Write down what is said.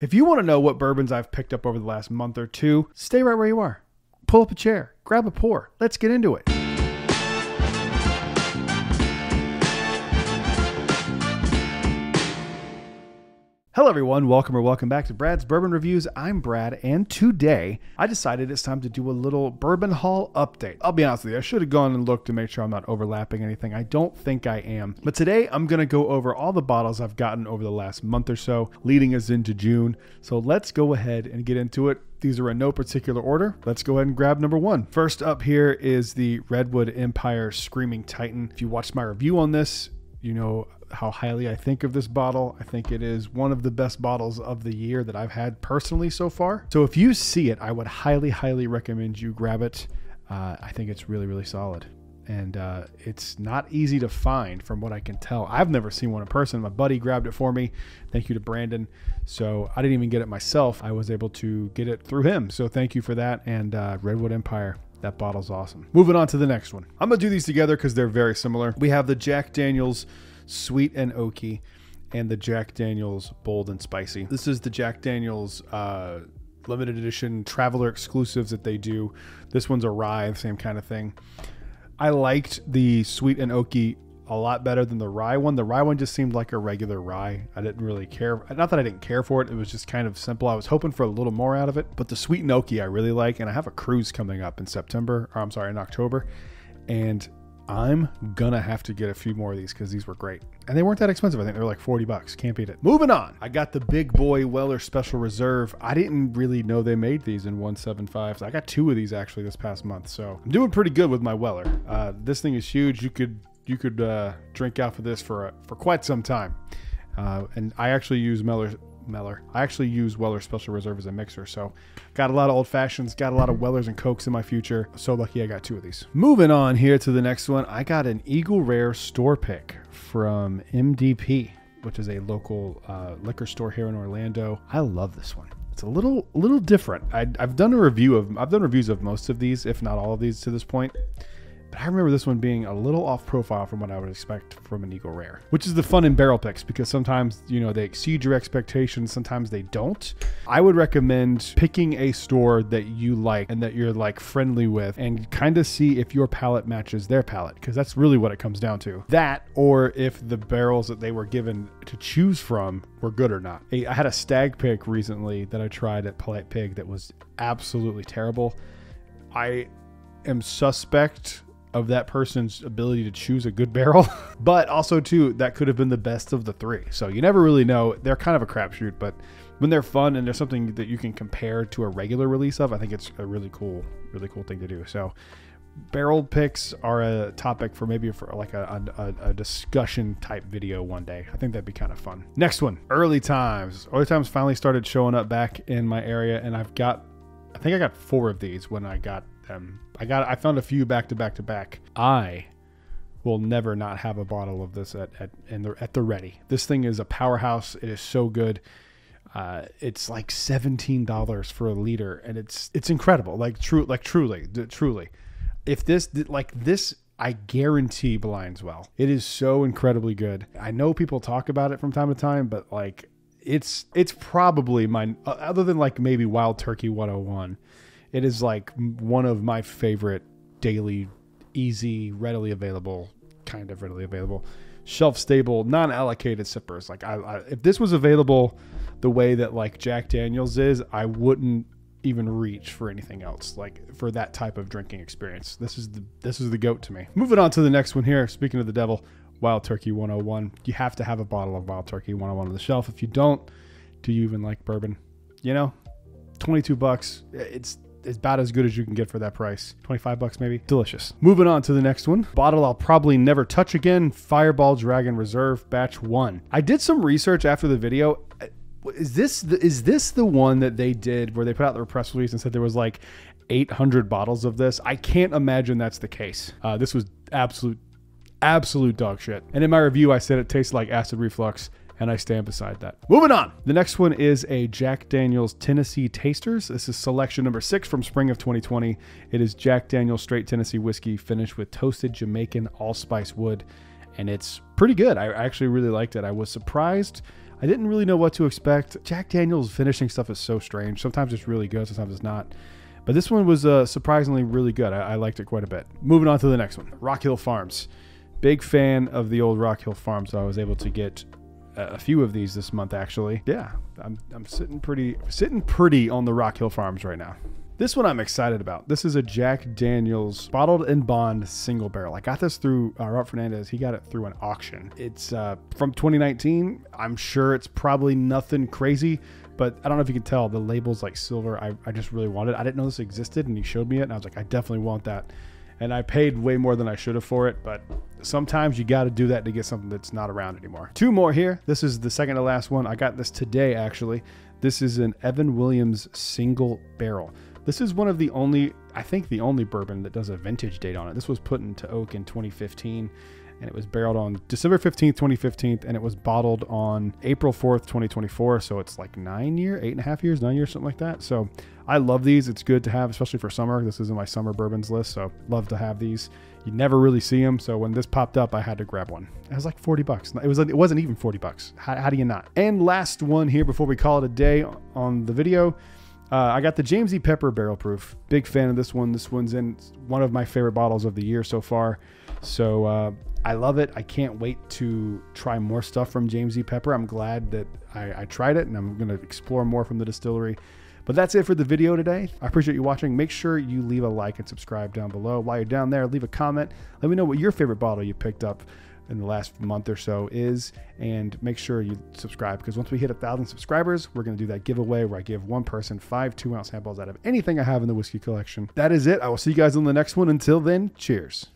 If you want to know what bourbons I've picked up over the last month or two, stay right where you are. Pull up a chair, grab a pour. Let's get into it. Hello everyone, welcome back to Brad's Bourbon Reviews. I'm Brad, and today I decided it's time to do a little bourbon haul update. I'll be honest with you, I should have gone and looked to make sure I'm not overlapping anything. I don't think I am. But today I'm going to go over all the bottles I've gotten over the last month or so, leading us into June. So let's go ahead and get into it. These are in no particular order. Let's go ahead and grab number one. First up here is the Redwood Empire Screaming Titan. If you watched my review on this, you know how highly I think of this bottle. I think it is one of the best bottles of the year that I've had personally so far. So if you see it, I would highly recommend you grab it. I think it's really solid. And it's not easy to find from what I can tell. I've never seen one in person. My buddy grabbed it for me. Thank you to Brandon. So I didn't even get it myself. I was able to get it through him. So thank you for that. And Redwood Empire. That bottle's awesome. Moving on to the next one. I'm going to do these together because they're very similar. We have the Jack Daniel's Sweet and Oaky and the Jack Daniel's Bold and Spicy. This is the Jack Daniel's limited edition traveler exclusives that they do. This one's a rye, same kind of thing. I liked the Sweet and Oaky a lot better than the rye one. The rye one just seemed like a regular rye. I didn't really care. Not that I didn't care for it. It was just kind of simple. I was hoping for a little more out of it. But the Sweet and Oaky I really like. And I have a cruise coming up in in October. And I'm gonna have to get a few more of these because these were great. And they weren't that expensive. I think they were like $40. Can't beat it. Moving on. I got the Big Boy Weller Special Reserve. I didn't really know they made these in 175s. I got two of these actually this past month. So I'm doing pretty good with my Weller. This thing is huge. You could drink out for this for quite some time. And I actually use Weller Special Reserve as a mixer. So got a lot of old fashions, got a lot of Wellers and Cokes in my future. So lucky I got two of these. Moving on here to the next one. I got an Eagle Rare store pick from MDP, which is a local liquor store here in Orlando. I love this one. It's a little different. I've done reviews of most of these, if not all of these to this point. But I remember this one being a little off profile from what I would expect from an Eagle Rare, which is the fun in barrel picks because sometimes, you know, they exceed your expectations. Sometimes they don't. I would recommend picking a store that you like and that you're like friendly with and kind of see if your palate matches their palate, because that's really what it comes down to. That, or if the barrels that they were given to choose from were good or not. I had a stag pick recently that I tried at Polite Pig that was absolutely terrible. I am suspect of that person's ability to choose a good barrel, but also too, that could have been the best of the three. So you never really know. They're kind of a crapshoot, but when they're fun and there's something that you can compare to a regular release of, I think it's a really cool thing to do. So barrel picks are a topic for like a discussion type video one day. I think that'd be kind of fun. Next one, Early Times. Early Times finally started showing up back in my area, and I think I got 4 of these when I got them. I found a few back to back. I will never not have a bottle of this at the ready. This thing is a powerhouse. It is so good. It's like $17 for a liter, and it's incredible. Truly. If this, I guarantee blinds well. It is so incredibly good. I know people talk about it from time to time, but like it's probably mine, other than like maybe Wild Turkey 101. It is like one of my favorite daily, easy, readily available, shelf-stable, non-allocated sippers. Like if this was available the way that like Jack Daniel's is, I wouldn't even reach for anything else. Like for that type of drinking experience, this is the goat to me. Moving on to the next one here. Speaking of the devil, Wild Turkey 101. You have to have a bottle of Wild Turkey 101 on the shelf. If you don't, do you even like bourbon? You know, $22. It's about as good as you can get for that price. $25 maybe. Delicious. Moving on to the next one. Bottle I'll probably never touch again. Fireball Dragon Reserve Batch 1. I did some research after the video. Is this the one that they did where they put out their press release and said there was like 800 bottles of this? I can't imagine that's the case. This was absolute dog shit. And in my review, I said it tasted like acid reflux, and I stand beside that. Moving on. The next one is a Jack Daniel's Tennessee Tasters. This is selection number 6 from spring of 2020. It is Jack Daniel's straight Tennessee whiskey finished with toasted Jamaican allspice wood, and it's pretty good. I actually really liked it. I was surprised I didn't really know what to expect. Jack Daniel's finishing stuff is so strange. Sometimes it's really good, sometimes it's not. But this one was surprisingly really good. I liked it quite a bit. Moving on to the next one, Rock Hill Farms. Big fan of the old Rock Hill Farms, so I was able to get a few of these this month, actually. Yeah, I'm sitting pretty on the Rock Hill Farms right now. This one I'm excited about. This is a Jack Daniel's bottled in bond single barrel. I got this through Robert Fernandez. He got it through an auction. It's from 2019. I'm sure it's probably nothing crazy, but I don't know if you can tell, the label's like silver. I just really wanted it. I didn't know this existed, and he showed me it, and I was like, I definitely want that. And I paid way more than I should have for it, but sometimes you got to do that to get something that's not around anymore. Two more here. This is the second to last one. I got this today, actually. This is an Evan Williams single barrel. This is one of the only, I think the only bourbon that does a vintage date on it. This was put into oak in 2015, and it was barreled on December 15th, 2015, and it was bottled on April 4th, 2024. So it's like 9 years, 8.5 years, 9 years, something like that. So I love these. It's good to have, especially for summer. This is in my summer bourbons list, so love to have these. You never really see them, so when this popped up, I had to grab one. It was like 40 bucks. It wasn't even 40 bucks. How do you not? And last one here before we call it a day on the video. I got the James E. Pepper Barrel Proof. Big fan of this one. This one's in one of my favorite bottles of the year so far. So I love it. I can't wait to try more stuff from James E. Pepper. I'm glad that I tried it, and I'm going to explore more from the distillery. But that's it for the video today. I appreciate you watching. Make sure you leave a like and subscribe down below. While you're down there, leave a comment. Let me know what your favorite bottle you picked up in the last month or so is, and make sure you subscribe, because once we hit 1,000 subscribers, we're going to do that giveaway where I give one person 5 2-ounce samples out of anything I have in the whiskey collection. That is it. I will see you guys on the next one. Until then, cheers.